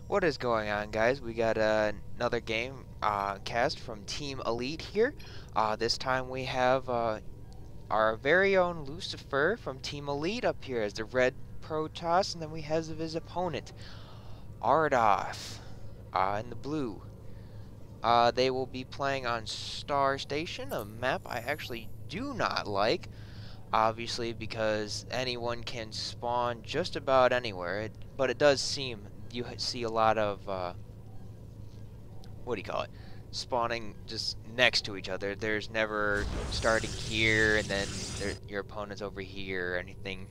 What is going on, guys? We got another game cast from Team Elite here. This time we have our very own Lucifer from Team Elite up here as the red Protoss, and then we have his opponent, Ardoth, in the blue. They will be playing on Star Station, a map I actually do not like, obviously because anyone can spawn just about anywhere, but it does seem you see a lot of what do you call it? Spawning just next to each other. There's never starting here and then your opponent's over here or anything.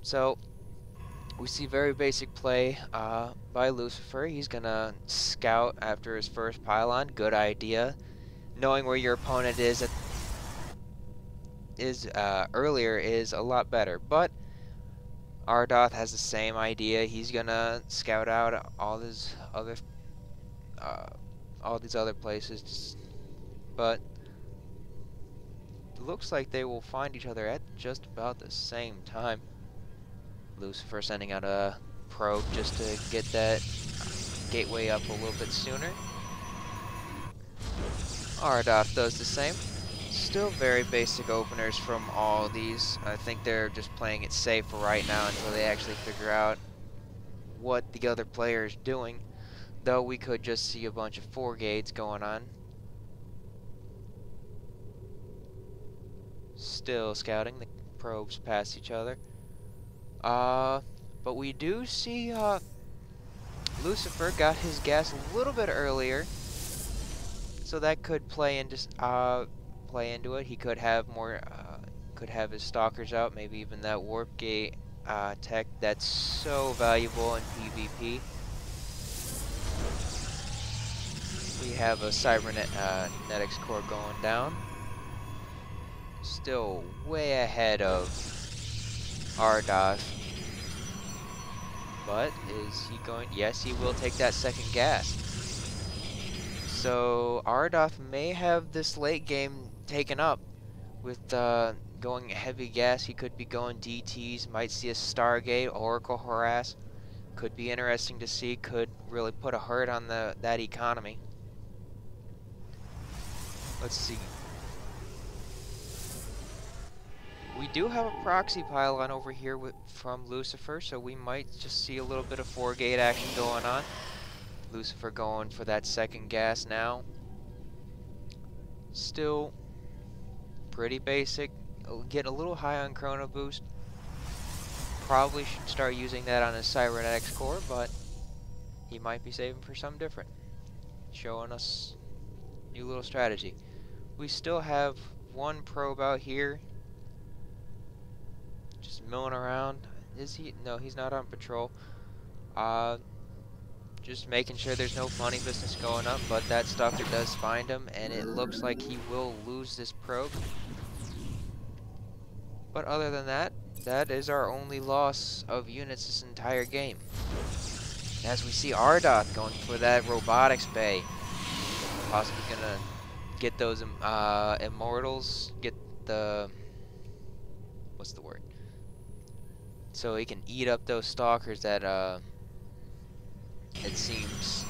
So we see very basic play by Lucifer. He's gonna scout after his first pylon. Good idea. Knowing where your opponent is earlier is a lot better. But Ardoth has the same idea. He's gonna scout out uh, all these other places, but it looks like they will find each other at just about the same time. Lucifer sending out a probe just to get that gateway up a little bit sooner. Ardoth does the same. Still very basic openers from all these. I think they're just playing it safe for right now until they actually figure out what the other player is doing. Though we could just see a bunch of 4 gates going on. Still scouting, the probes past each other. But we do see Lucifer got his gas a little bit earlier, so that could play into it. He could have more, could have his stalkers out, maybe even that warp gate tech that's so valuable in PvP. We have a cybernetics core going down. Still way ahead of Ardoth. But is he going? Yes, he will take that second gas. So Ardoth may have this late game taken up with going heavy gas. He could be going DTs, might see a Stargate, Oracle harass. Could be interesting to see, could really put a hurt on that economy. Let's see. We do have a proxy pylon over here from Lucifer, so we might just see a little bit of 4-gate action going on. Lucifer going for that second gas now. Still pretty basic. Getting a little high on chrono boost. Probably should start using that on his cybernetics core, but he might be saving for something different. Showing us new little strategy. We still have one probe out here, just milling around. Is he? No, he's not on patrol. Just making sure there's no funny business going up, but that stalker does find him, and it looks like he will lose this probe. But other than that, that is our only loss of units this entire game. As we see Ardoth going for that robotics bay, possibly gonna get those immortals, get the, what's the word? So he can eat up those stalkers that it seems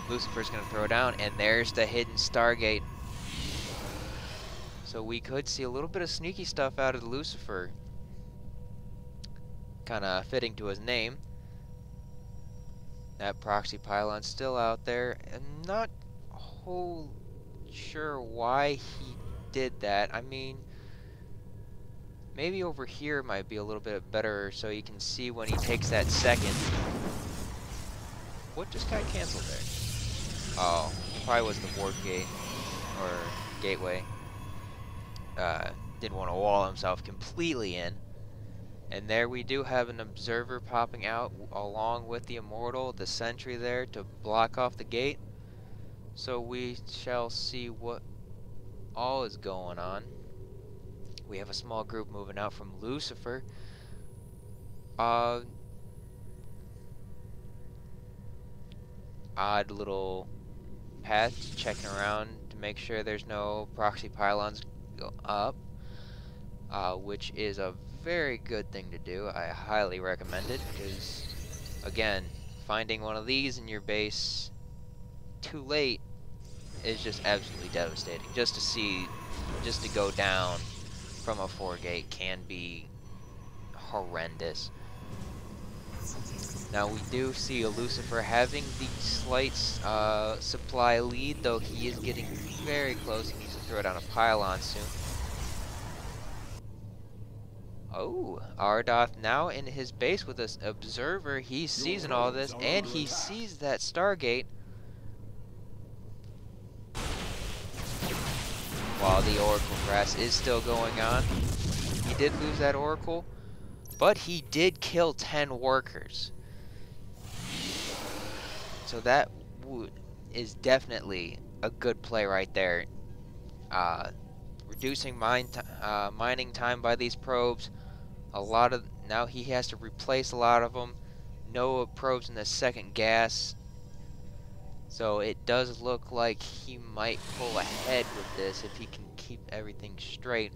Lucifer's gonna throw down, and there's the hidden Stargate. So we could see a little bit of sneaky stuff out of Lucifer. Kinda fitting to his name. That proxy pylon's still out there. I'm not whole sure why he did that. I mean, maybe over here might be a little bit better so you can see when he takes that second. What just got canceled there? Oh, probably was the warp gate or gateway. Didn't want to wall himself completely in. And there we do have an observer popping out along with the immortal, the sentry there to block off the gate. So we shall see what all is going on. We have a small group moving out from Lucifer. Odd little path, checking around to make sure there's no proxy pylons go up, which is a very good thing to do. I highly recommend it because, again, finding one of these in your base too late is just absolutely devastating. Just to go down from a 4-gate can be horrendous. Now we do see a Lucifer having the slight supply lead, though he is getting very close. He needs to throw down a pylon soon. Oh, Ardoth now in his base with this observer. He's seizing all this, and he sees that Stargate. While the Oracle Grass is still going on. He did lose that Oracle, but he did kill 10 workers. So that is definitely a good play right there. Reducing mining time by these probes. Now he has to replace a lot of them. No probes in the second gas. So it does look like he might pull ahead with this if he can keep everything straight.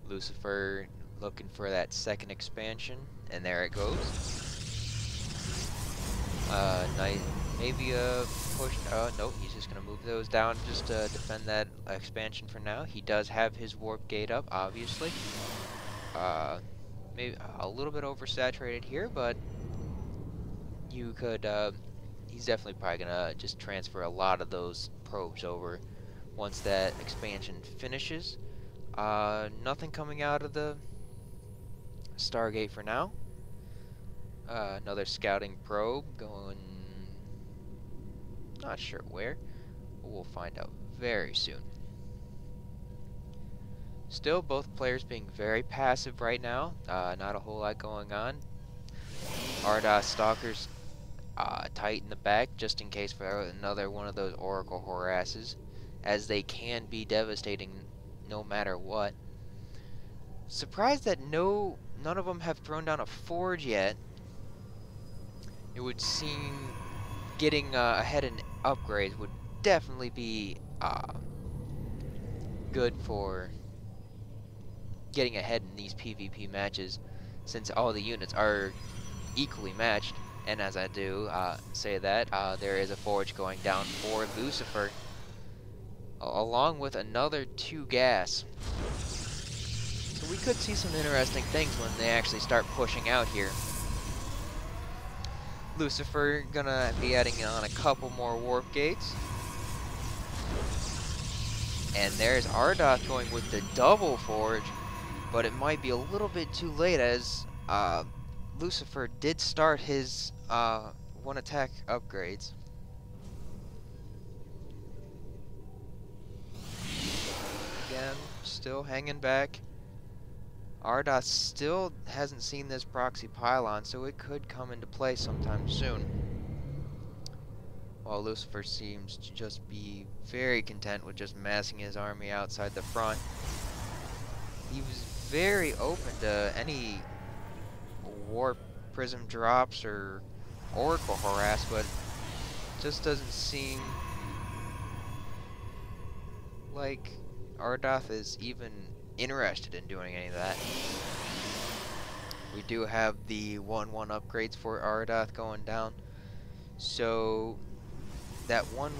Lucifer looking for that second expansion, and there it goes. Nice, maybe a push. Nope, he's just gonna move those down just to defend that expansion for now. He does have his warp gate up, obviously. Maybe a little bit oversaturated here, but you could. He's definitely probably gonna just transfer a lot of those probes over once that expansion finishes. Nothing coming out of the Stargate for now. Another scouting probe going, not sure where, but we'll find out very soon. Still, both players being very passive right now. Not a whole lot going on. Ardoth Stalkers tight in the back just in case for another one of those Oracle harasses, as they can be devastating no matter what. Surprised that none of them have thrown down a forge yet. It would seem getting ahead in upgrades would definitely be good for getting ahead in these PvP matches, since all the units are equally matched. And as I do say that, there is a forge going down for Lucifer, along with another 2 gas. So we could see some interesting things when they actually start pushing out here. Lucifer gonna be adding on a couple more warp gates. And there's Ardoth going with the double forge, but it might be a little bit too late, as Lucifer did start his 1 attack upgrades. Again, still hanging back. Ardoth still hasn't seen this proxy pylon, so it could come into play sometime soon. While Lucifer seems to just be very content with just massing his army outside the front. He was very open to any warp prism drops or oracle harass, but just doesn't seem like Ardoth is even interested in doing any of that. We do have the 1-1 upgrades for Ardoth going down, so that one,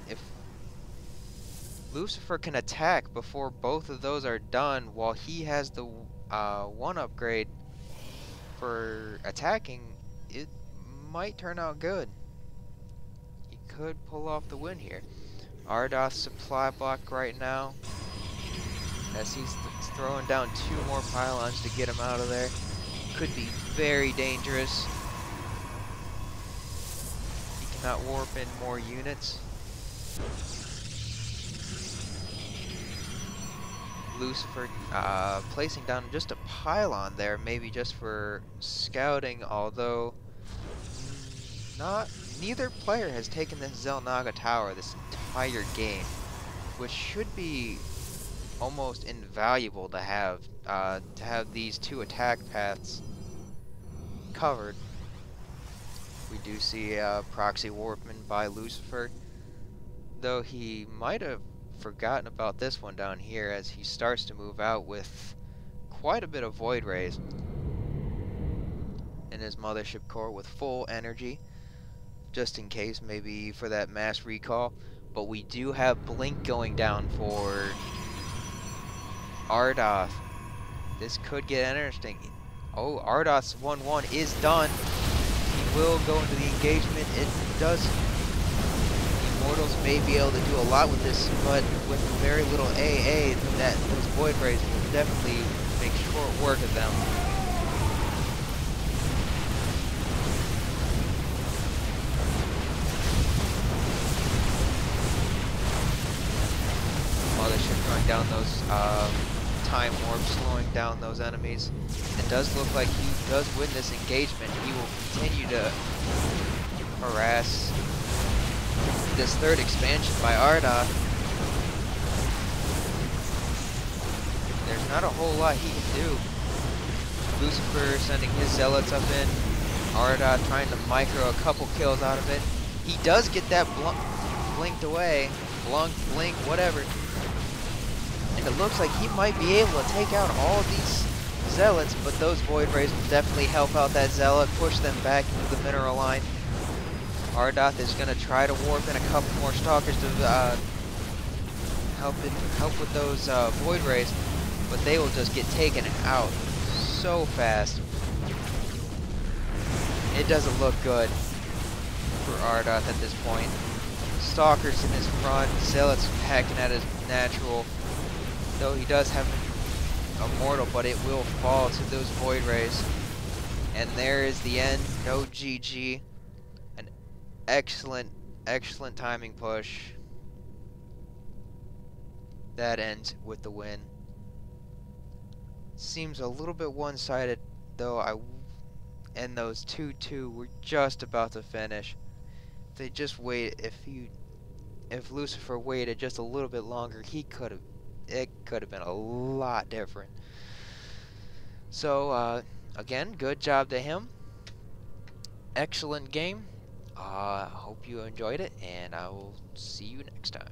if Lucifer can attack before both of those are done while he has the 1 upgrade for attacking, it might turn out good. He could pull off the win here. Ardoth supply block right now, as he's throwing down 2 more pylons to get him out of there. Could be very dangerous. He cannot warp in more units. Lucifer placing down just a pylon there, maybe just for scouting, although neither player has taken this Xel'Naga tower this entire game, which should be almost invaluable to have these 2 attack paths covered. We do see a proxy warpman by Lucifer, though he might have forgotten about this one down here, as he starts to move out with quite a bit of void rays. in his mothership core with full energy, just in case, maybe for that mass recall. But we do have blink going down for Ardoth. This could get interesting. Oh, Ardoth's 1-1 is done. He will go into the engagement. It does. Immortals may be able to do a lot with this, but with very little AA, those Void Rays will definitely make short work of them. Mothership throwing down those time warps, slowing down those enemies. It does look like he does win this engagement. He will continue to harass this third expansion by Ardoth. There's not a whole lot he can do. Lucifer sending his zealots up in. Ardoth trying to micro a couple kills out of it. He does get that blinked away. Blink, whatever. And it looks like he might be able to take out all of these zealots, but those Void Rays will definitely help out that zealot, push them back into the mineral line. Ardoth is going to try to warp in a couple more stalkers to help with those Void Rays, but they will just get taken out so fast. It doesn't look good for Ardoth at this point. Stalkers in his front, zealots hacking at his natural. Though he does have a mortal, but it will fall to those Void Rays. And there is the end. No GG. An excellent timing push. That ends with the win. Seems a little bit one-sided, though. And those 2-2 were just about to finish. If they just wait, if Lucifer waited just a little bit longer, it could have been a lot different. So, again, good job to him. Excellent game. Hope you enjoyed it, and I will see you next time.